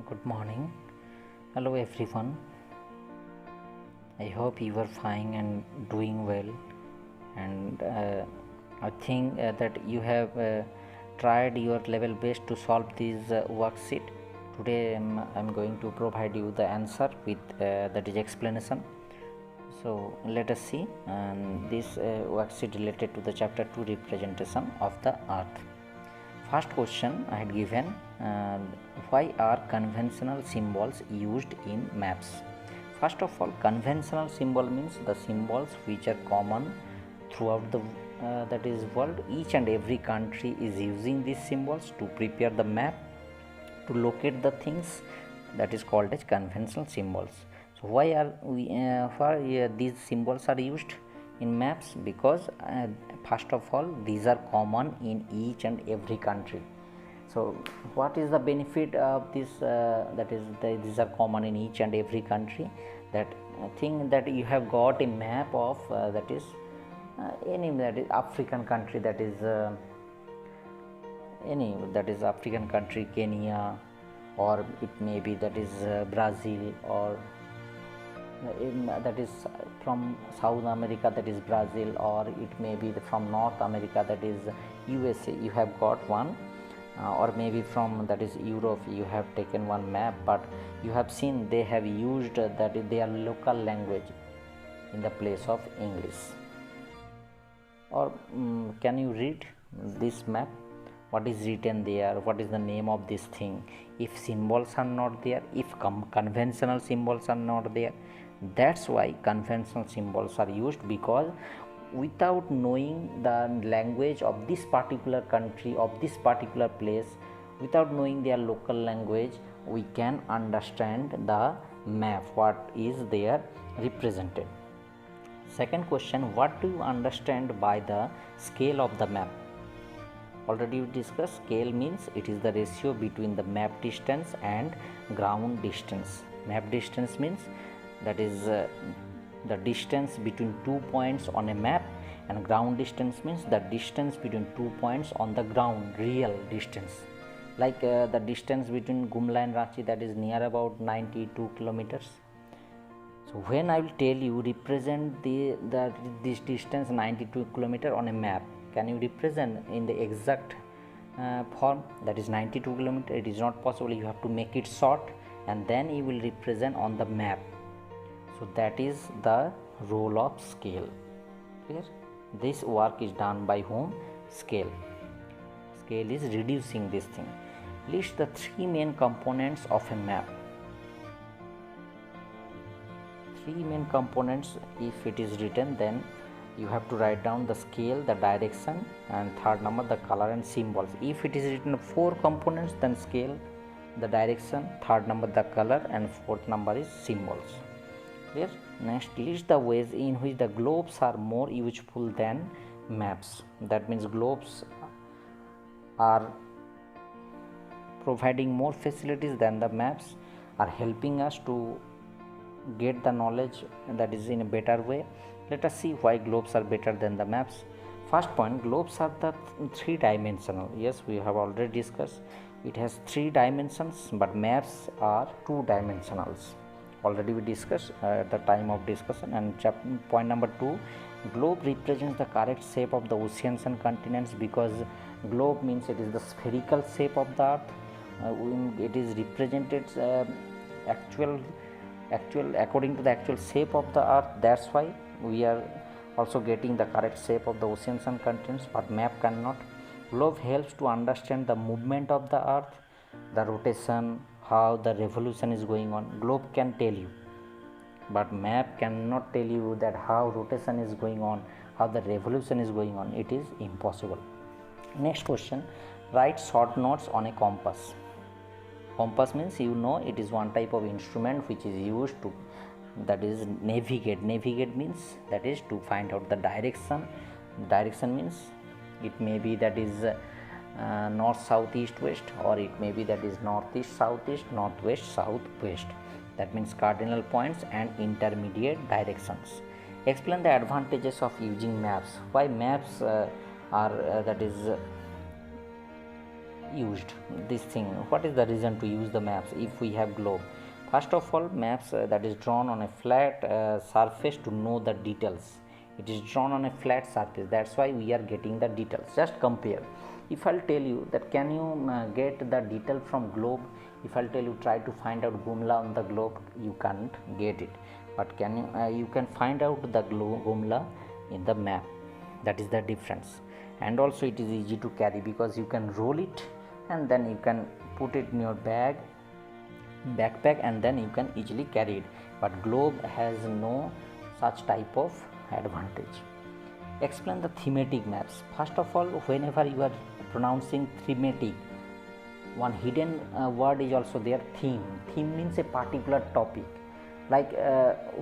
Good morning. Hello everyone. I hope you are fine and doing well. And I think that you have tried your level best to solve this worksheet. Today I'm going to provide you the answer with that is explanation. So let us see. And this worksheet related to the chapter 2 representation of the earth. First question I had given, why are conventional symbols used in maps? First of all, conventional symbol means the symbols which are common throughout the that is world. Each and every country is using these symbols to prepare the map to locate the things, that is called as conventional symbols. So why are these symbols are used in maps? Because first of all, these are common in each and every country. So what is the benefit of this, these are common in each and every country? That thing that you have got a map of that is any that is African country, that is any that is African country, Kenya, or it may be that is Brazil, or that is from South America, that is Brazil, or it may be from North America, that is USA. You have got one, or maybe from that is Europe, you have taken one map, but you have seen they have used that is their local language in the place of English. Or can you read this map? What is written there? What is the name of this thing? If symbols are not there, if conventional symbols are not there, that's why conventional symbols are used, because without knowing the language of this particular country, of this particular place, without knowing their local language, we can understand the map, what is there represented. Second question, what do you understand by the scale of the map? Already we discussed, scale means it is the ratio between the map distance and ground distance. Map distance means that is the distance between 2 points on a map, and ground distance means the distance between 2 points on the ground, real distance. Like the distance between Gumla and Ranchi, that is near about 92 kilometers. So when I will tell you represent this distance 92 kilometer on a map, can you represent in the exact form, that is 92 kilometer? It is not possible. You have to make it short and then you will represent on the map. So that is the role of scale. Clear? This work is done by whom? Scale. Scale is reducing this thing. List the three main components of a map. Three main components, if it is written, then you have to write down the scale, the direction, and third number the color and symbols. If it is written four components, then scale, the direction, third number the color, and fourth number is symbols. Clear? Next, list the ways in which the globes are more useful than maps. That means globes are providing more facilities than the maps, are helping us to get the knowledge that is in a better way. Let us see why globes are better than the maps. First point, globes are the three dimensional. Yes, we have already discussed it has three dimensions, but maps are two dimensionals. Already we discussed at the time of discussion. And point number 2, globe represents the correct shape of the oceans and continents, because globe means it is the spherical shape of the earth. It is represented actual according to the actual shape of the earth. That's why we are also getting the correct shape of the oceans and continents, but map cannot. Globe helps to understand the movement of the earth, the rotation, how the revolution is going on. Globe can tell you, but map cannot tell you that how rotation is going on, how the revolution is going on. It is impossible. Next question, write short notes on a compass. Compass means it is one type of instrument which is used to, that is navigate. Navigate means that is to find out the direction. Direction means it may be that is north, south, east, west, or it may be that is northeast, southeast, northwest, southwest. That means cardinal points and intermediate directions. Explain the advantages of using maps. Why maps are that is used this thing? What is the reason to use the maps if we have globe? First of all, maps that is drawn on a flat surface to know the details. It is drawn on a flat surface, that's why we are getting the details. Just compare. If I'll tell you that can you get the detail from globe, if I'll tell you try to find out Gumla on the globe, you can't get it, but can you can find out the Gumla in the map. That is the difference. And also it is easy to carry because you can roll it and then you can put it in your backpack and then you can easily carry it, but globe has no such type of advantage. Explain the thematic maps. First of all, whenever you are pronouncing thematic, one hidden word is also there, theme. Theme means a particular topic, like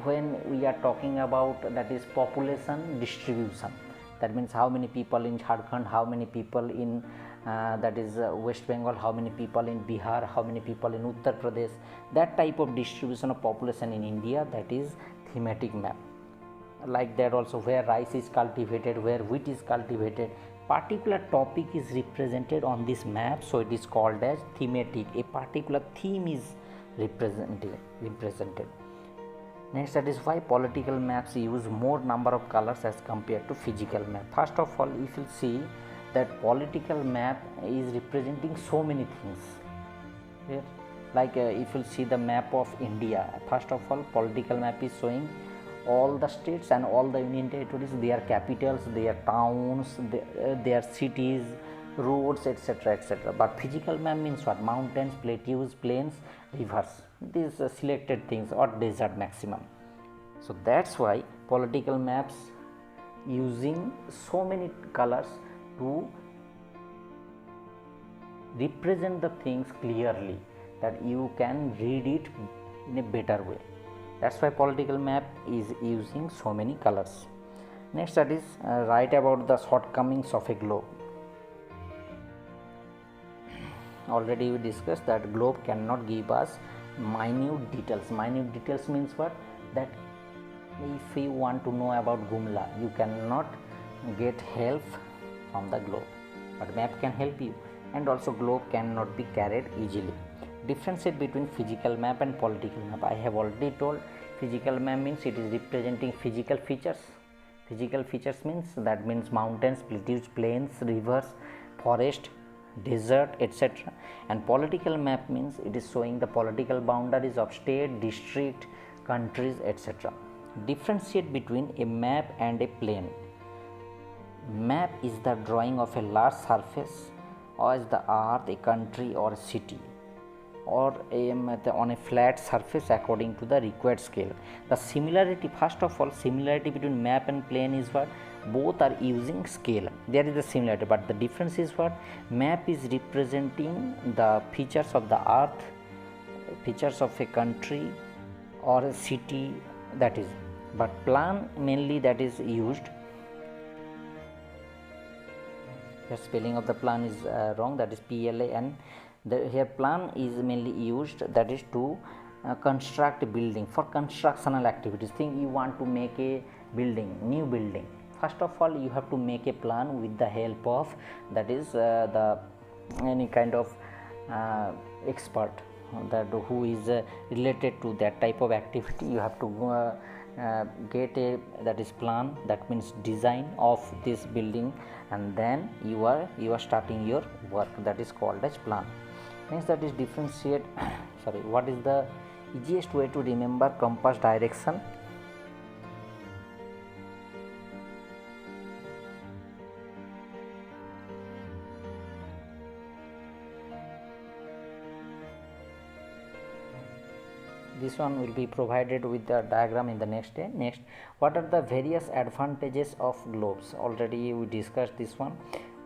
when we are talking about that is population distribution, that means how many people in Jharkhand, how many people in that is West Bengal, how many people in Bihar, how many people in Uttar Pradesh, that type of distribution of population in India, that is thematic map. Like that also, where rice is cultivated, where wheat is cultivated, particular topic is represented on this map, so it is called as thematic. A particular theme is represented. Next, that is why political maps use more number of colors as compared to physical map. First of all, if you see that political map is representing so many things here, like if you see the map of India, first of all political map is showing all the states and all the union territories, their capitals, their towns, their cities, roads, etc., etc. But physical map means what? Mountains, plateaus, plains, rivers, these selected things, or desert maximum. So that's why political maps using so many colors to represent the things clearly, that you can read it in a better way. That's why political map is using so many colors. Next, that is write about the shortcomings of a globe. Already we discussed that globe cannot give us minute details. Minute details means what? That if you want to know about Gumla, you cannot get help from the globe, but map can help you. And also globe cannot be carried easily. Differentiate between physical map and political map. I have already told, physical map means it is representing physical features. Physical features means that means mountains, plateaus, plains, rivers, forest, desert, etc. And political map means it is showing the political boundaries of state, district, countries, etc. Differentiate between a map and a plane. Map is the drawing of a large surface, or as the earth, a country or a city, or on a flat surface according to the required scale. The similarity, first of all, similarity between map and plane is what? Both are using scale. There is a similarity, but the difference is what? Map is representing the features of the earth, features of a country or a city, that is. But plan mainly that is used. The spelling of the plan is wrong, that is PLAN. Here plan is mainly used, that is to construct a building for constructional activities. Think you want to make a building, new building. First of all, you have to make a plan with the help of that is the any kind of expert that who is related to that type of activity. You have to get a that is plan, that means design of this building, and then you are starting your work, that is called as plan. Next, that is differentiate sorry, what is the easiest way to remember compass direction? This one will be provided with the diagram in the next day. Next, what are the various advantages of globes? Already we discussed this one.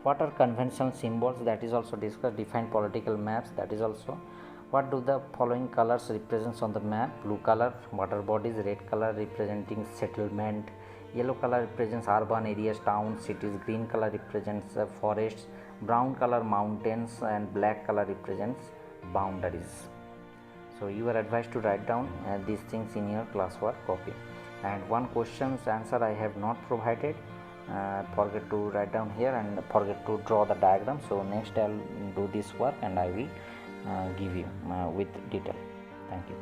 What are conventional symbols? That is also discussed. Define political maps. That is also. What do the following colors represents on the map? Blue color water bodies, red color representing settlement, yellow color represents urban areas, towns, cities, green color represents forests, brown color mountains, and black color represents boundaries. So you are advised to write down these things in your classwork copy. And one question's answer I have not provided. forget to write down here and forget to draw the diagram. So next I'll do this work and I will give you with detail. Thank you.